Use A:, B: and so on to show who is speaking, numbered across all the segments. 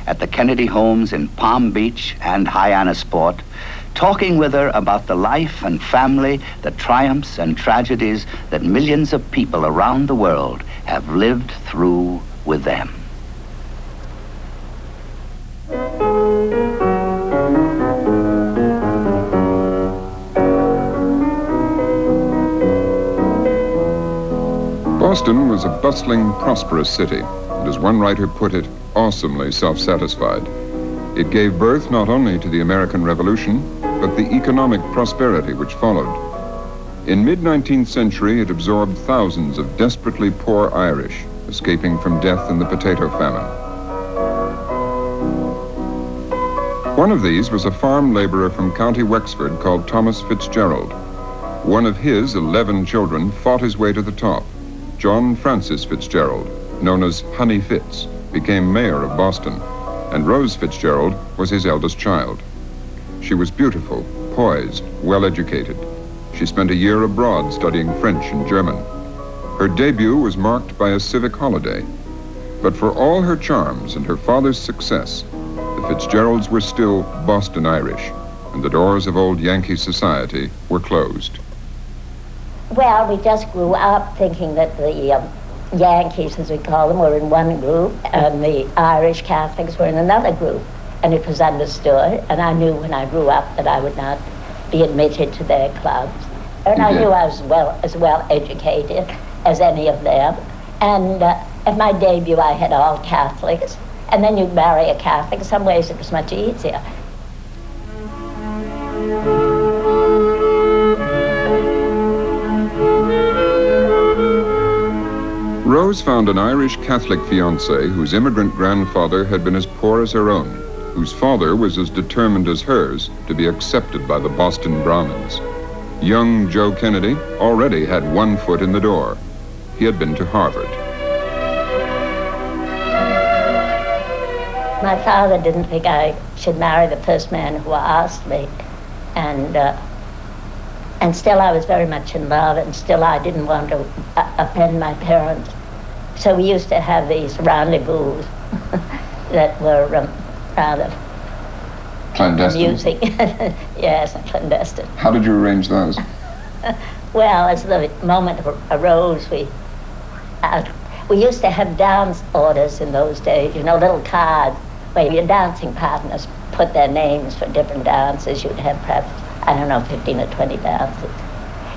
A: at the Kennedy homes in Palm Beach and Hyannisport, talking with her about the life and family, the triumphs and tragedies that millions of people around the world have lived through with them.
B: Boston was a bustling, prosperous city, and as one writer put it, awesomely self-satisfied. It gave birth not only to the American Revolution, but the economic prosperity which followed. In mid-19th century, it absorbed thousands of desperately poor Irish, escaping from death in the potato famine. One of these was a farm laborer from County Wexford called Thomas Fitzgerald. One of his 11 children fought his way to the top. John Francis Fitzgerald, known as Honey Fitz, became mayor of Boston, and Rose Fitzgerald was his eldest child. She was beautiful, poised, well-educated. She spent a year abroad studying French and German. Her debut was marked by a civic holiday. But for all her charms and her father's success, the Fitzgeralds were still Boston Irish, and the doors of old Yankee society were closed.
C: Well, we just grew up thinking that the Yankees, as we call them, were in one group, and the Irish Catholics were in another group. And it was understood, and I knew when I grew up that I would not be admitted to their clubs. And I knew I was as well educated as any of them. And at my debut, I had all Catholics. And then you'd marry a Catholic. In some ways, it was much easier.
B: Rose found an Irish Catholic fiancé whose immigrant grandfather had been as poor as her own, whose father was as determined as hers to be accepted by the Boston Brahmins. Young Joe Kennedy already had one foot in the door. He had been to Harvard.
C: My father didn't think I should marry the first man who asked me, and still I was very much in love, and still I didn't want to offend my parents. So we used to have these rendezvous that were rather
B: clandestine.
C: Amusing. Yes, clandestine.
B: How did you arrange those?
C: Well, as the moment arose, we used to have dance orders in those days, you know, little cards where your dancing partners put their names for different dances. You'd have perhaps, I don't know, 15 or 20 dances.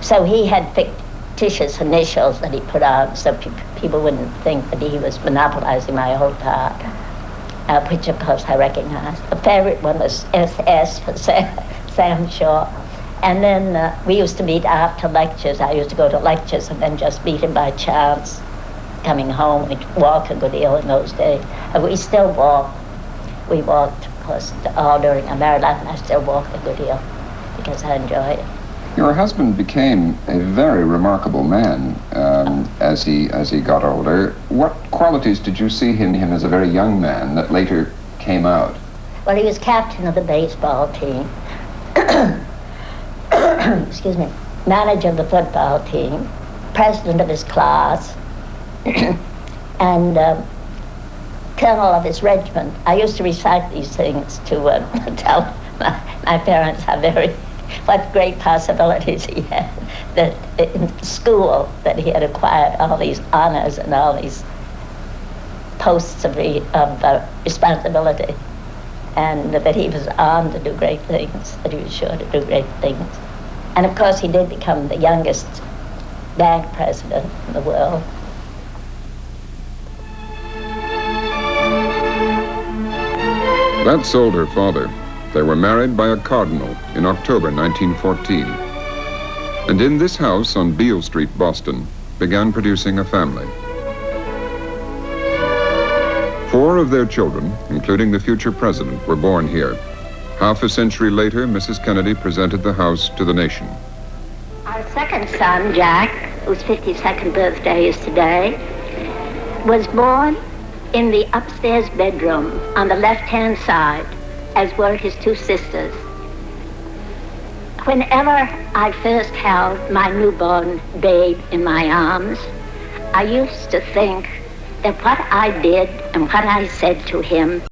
C: So he had fictitious initials that he put on so people wouldn't think that he was monopolizing my whole part, which of course I recognized. The favorite one was SS for Sam Shaw. And then we used to meet after lectures. I used to go to lectures and then just meet him by chance coming home. We'd walk a good deal in those days. And we still walk. We walked, of course, all during our married life, and I still walk a good deal because I enjoy it.
D: Your husband became a very remarkable man as he got older. What qualities did you see in him as a very young man that later came out?
C: Well, he was captain of the baseball team, excuse me, manager of the football team, president of his class, and colonel of his regiment. I used to recite these things to tell my parents what great possibilities he had, that in school, that he had acquired all these honors and all these posts of responsibility, and that he was on to do great things, that he was sure to do great things. And of course he did become the youngest bank president in the world.
B: That sold her father. They were married by a cardinal in October 1914. And in this house on Beale Street, Boston, began producing a family. 4 of their children, including the future president, were born here. Half a century later, Mrs. Kennedy presented the house to the nation.
C: Our second son, Jack, whose 52nd birthday is today, was born in the upstairs bedroom on the left-hand side, as were his 2 sisters. Whenever I first held my newborn babe in my arms, I used to think that what I did and what I said to him